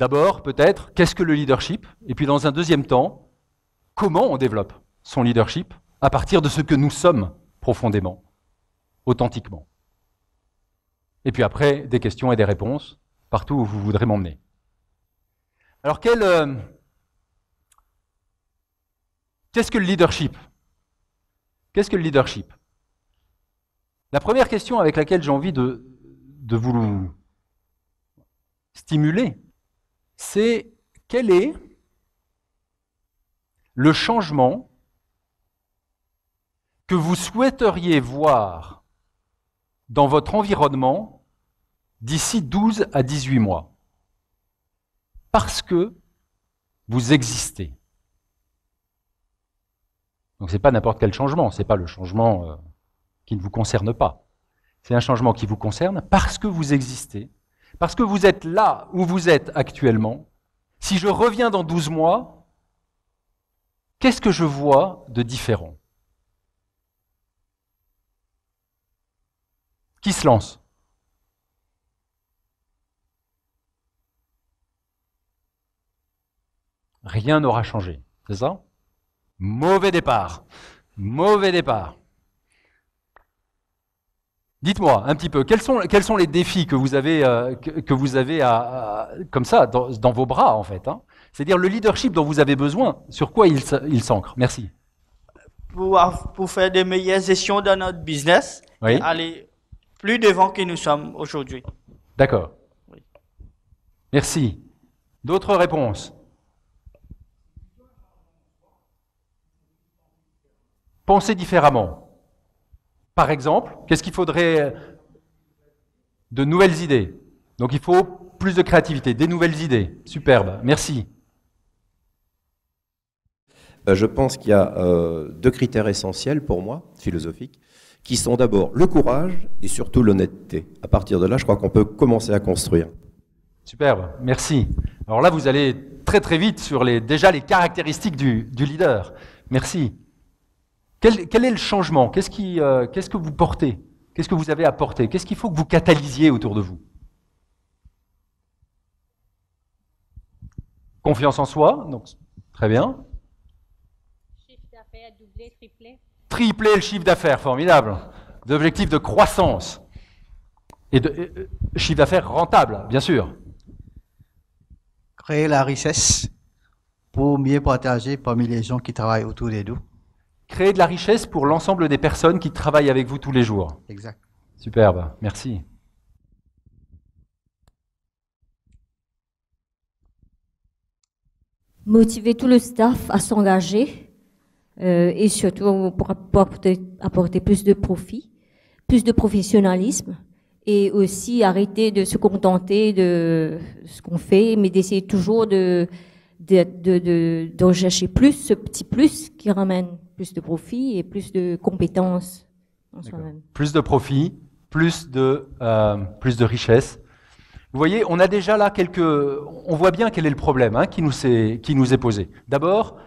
D'abord, peut-être, qu'est-ce que le leadership? Et puis dans un deuxième temps, comment on développe son leadership à partir de ce que nous sommes profondément, authentiquement. Et puis après, des questions et des réponses, partout où vous voudrez m'emmener. Alors, qu'est-ce que le leadership? Qu'est-ce que le leadership? La première question avec laquelle j'ai envie de vous stimuler, c'est quel est le changement que vous souhaiteriez voir dans votre environnement d'ici 12 à 18 mois, parce que vous existez. Donc ce n'est pas n'importe quel changement, ce n'est pas le changement qui ne vous concerne pas. C'est un changement qui vous concerne parce que vous existez, parce que vous êtes là où vous êtes actuellement. Si je reviens dans 12 mois, qu'est-ce que je vois de différent? Qui se lance? Rien n'aura changé, c'est ça? Mauvais départ. Mauvais départ. Dites-moi un petit peu, quels sont les défis que vous avez, comme ça, dans vos bras, en fait, hein? C'est-à-dire le leadership dont vous avez besoin, sur quoi il s'ancre? Merci. Pour faire de meilleures gestions dans notre business, Oui. Et aller plus devant que nous sommes aujourd'hui. D'accord. Oui. Merci. D'autres réponses? Pensez différemment. Par exemple, qu'est-ce qu'il faudrait? De nouvelles idées. Donc il faut plus de créativité, des nouvelles idées. Superbe, merci. Je pense qu'il y a deux critères essentiels pour moi, philosophiques, qui sont d'abord le courage et surtout l'honnêteté. À partir de là, je crois qu'on peut commencer à construire. Superbe, merci. Alors là, vous allez très très vite sur déjà les caractéristiques du leader. Merci. Quel est le changement? Qu'est-ce que vous portez? Qu'est-ce que vous avez à porter? Qu'est-ce qu'il faut que vous catalysiez autour de vous? Confiance en soi, donc très bien. Chiffre d'affaires doublé, triplé. Tripler le chiffre d'affaires, formidable. D'objectifs de croissance. Et de chiffre d'affaires rentable, bien sûr. Créer la richesse pour mieux partager parmi les gens qui travaillent autour de nous. Créer de la richesse pour l'ensemble des personnes qui travaillent avec vous tous les jours. Exact. Superbe, merci. Motiver tout le staff à s'engager et surtout pour apporter plus de profit, plus de professionnalisme et aussi arrêter de se contenter de ce qu'on fait, mais d'essayer toujours de rechercher plus, ce petit plus qui ramène plus de profit et plus de compétences en soi-même. Plus de profit, plus de richesse. Vous voyez, on a déjà là on voit bien quel est le problème qui nous est posé. D'abord,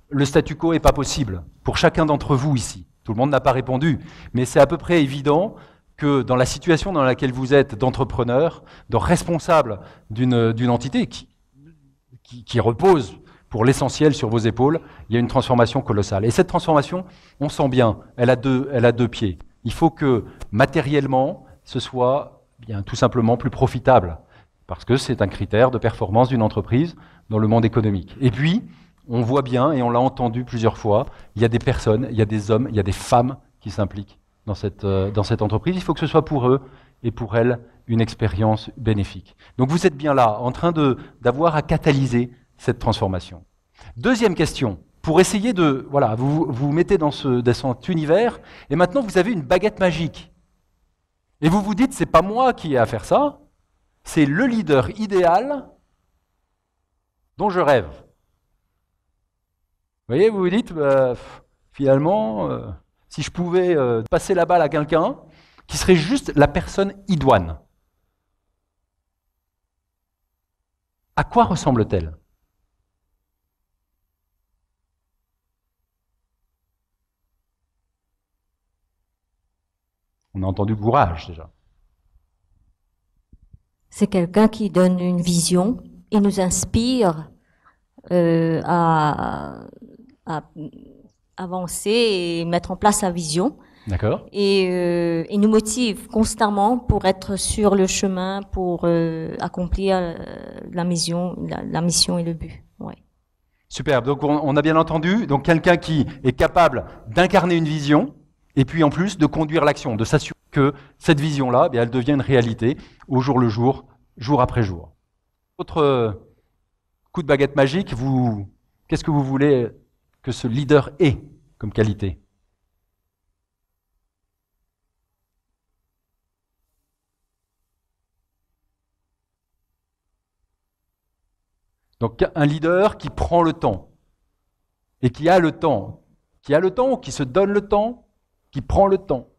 le statu quo n'est pas possible pour chacun d'entre vous ici. Tout le monde n'a pas répondu, mais c'est à peu près évident que dans la situation dans laquelle vous êtes d'entrepreneur, de responsable d'une entité qui repose pour l'essentiel sur vos épaules, il y a une transformation colossale. Et cette transformation, on sent bien, elle a deux pieds. Il faut que matériellement, ce soit bien tout simplement plus profitable, parce que c'est un critère de performance d'une entreprise dans le monde économique. Et puis, on voit bien, et on l'a entendu plusieurs fois, il y a des personnes, il y a des hommes, il y a des femmes qui s'impliquent dans cette entreprise. Il faut que ce soit pour eux et pour elles une expérience bénéfique. Donc vous êtes bien là, en train d'avoir à catalyser cette transformation. Deuxième question, pour essayer de... Voilà, vous vous mettez dans cet univers, et maintenant vous avez une baguette magique. Et vous vous dites, c'est pas moi qui ai à faire ça, c'est le leader idéal dont je rêve. Vous voyez, vous vous dites, finalement, si je pouvais passer la balle à quelqu'un, qui serait juste la personne idoine. À quoi ressemble-t-elle? On a entendu courage déjà. C'est quelqu'un qui donne une vision il nous inspire à avancer et mettre en place sa vision. D'accord. Et il nous motive constamment pour être sur le chemin, pour accomplir la mission et le but. Ouais. Superbe. Donc on a bien entendu. Donc quelqu'un qui est capable d'incarner une vision et puis en plus de conduire l'action, de s'assurer que cette vision-là, elle devient une réalité au jour le jour, jour après jour. Autre coup de baguette magique, qu'est-ce que vous voulez que ce leader ait comme qualité? Donc un leader qui prend le temps et qui a le temps, qui se donne le temps, qui prend le temps,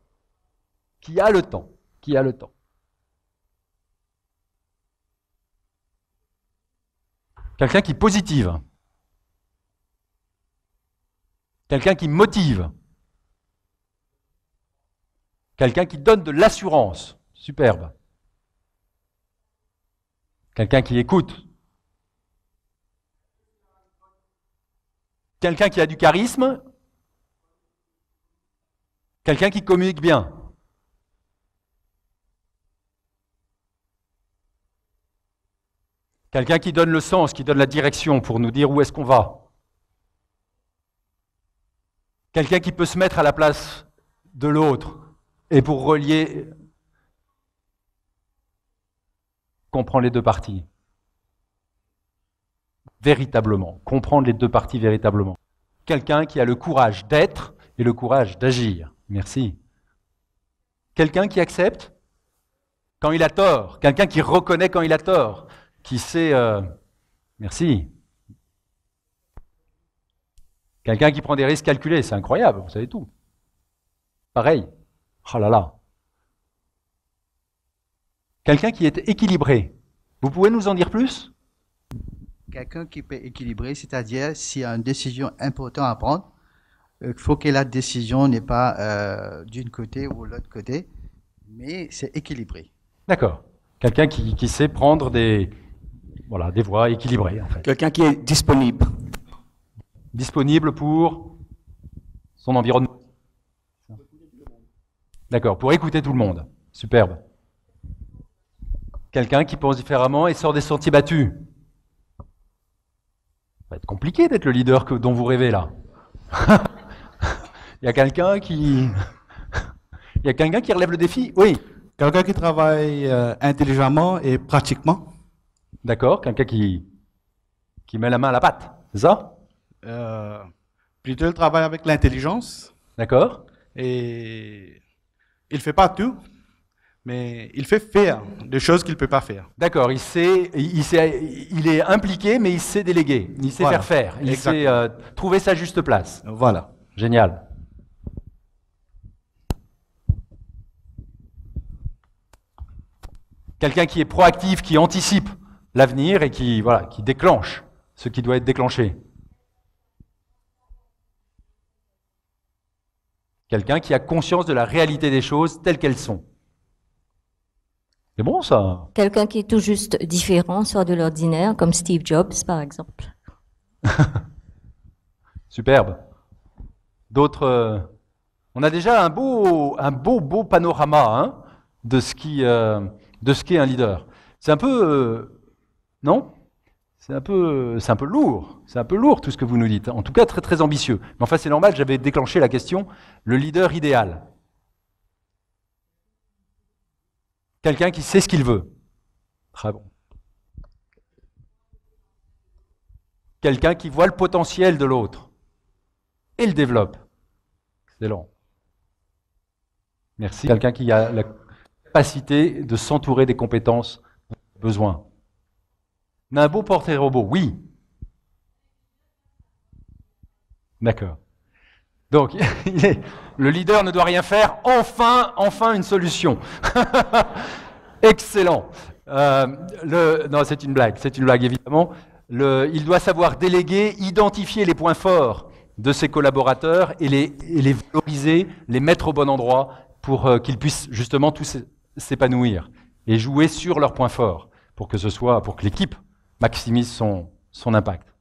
qui a le temps. Quelqu'un qui positive, quelqu'un qui motive, quelqu'un qui donne de l'assurance, superbe, quelqu'un qui écoute, quelqu'un qui a du charisme, quelqu'un qui communique bien. Quelqu'un qui donne le sens, qui donne la direction pour nous dire où est-ce qu'on va. Quelqu'un qui peut se mettre à la place de l'autre et pour relier, comprendre les deux parties. Véritablement, comprendre les deux parties véritablement. Quelqu'un qui a le courage d'être et le courage d'agir. Merci. Quelqu'un qui accepte quand il a tort, quelqu'un qui reconnaît quand il a tort, qui sait... merci. Quelqu'un qui prend des risques calculés, c'est incroyable, vous savez tout. Pareil. Oh là là. Quelqu'un qui est équilibré. Vous pouvez nous en dire plus? Quelqu'un qui peut équilibrer, c'est-à-dire s'il y a une décision importante à prendre, il faut que la décision n'est pas d'un côté ou de l'autre côté, mais c'est équilibré. D'accord. Quelqu'un qui sait prendre des voies équilibrées, en fait. Quelqu'un qui est disponible. Disponible pour son environnement. D'accord, pour écouter tout le monde. Superbe. Quelqu'un qui pense différemment et sort des sentiers battus. Ça va être compliqué d'être le leader dont vous rêvez là. Il y a quelqu'un qui relève le défi? Oui. Quelqu'un qui travaille intelligemment et pratiquement. D'accord, quelqu'un qui met la main à la pâte, c'est ça? Plutôt il travaille avec l'intelligence. D'accord. Et il ne fait pas tout, mais il fait faire des choses qu'il ne peut pas faire. D'accord, il est impliqué, mais il sait déléguer, il sait faire, il sait trouver sa juste place. Voilà. Génial. Quelqu'un qui est proactif, qui anticipe l'avenir et qui déclenche ce qui doit être déclenché. Quelqu'un qui a conscience de la réalité des choses telles qu'elles sont. C'est bon ça? Quelqu'un qui est tout juste différent, soit de l'ordinaire, comme Steve Jobs par exemple. Superbe. D'autres... on a déjà un beau panorama hein, de ce qu'est un leader. C'est un peu... non? C'est un peu lourd. C'est un peu lourd tout ce que vous nous dites. En tout cas, très très ambitieux. Mais enfin, c'est normal, j'avais déclenché la question. Le leader idéal. Quelqu'un qui sait ce qu'il veut. Très bon. Quelqu'un qui voit le potentiel de l'autre et le développe. Excellent. Merci. Quelqu'un qui a la capacité de s'entourer des compétences besoin. On a un beau portrait robot, oui. D'accord. Donc, le leader ne doit rien faire. Enfin une solution. Excellent. Non, c'est une blague évidemment. Il doit savoir déléguer, identifier les points forts de ses collaborateurs et les valoriser, les mettre au bon endroit pour qu'ils puissent justement tous s'épanouir et jouer sur leurs points forts pour que l'équipe maximise son impact.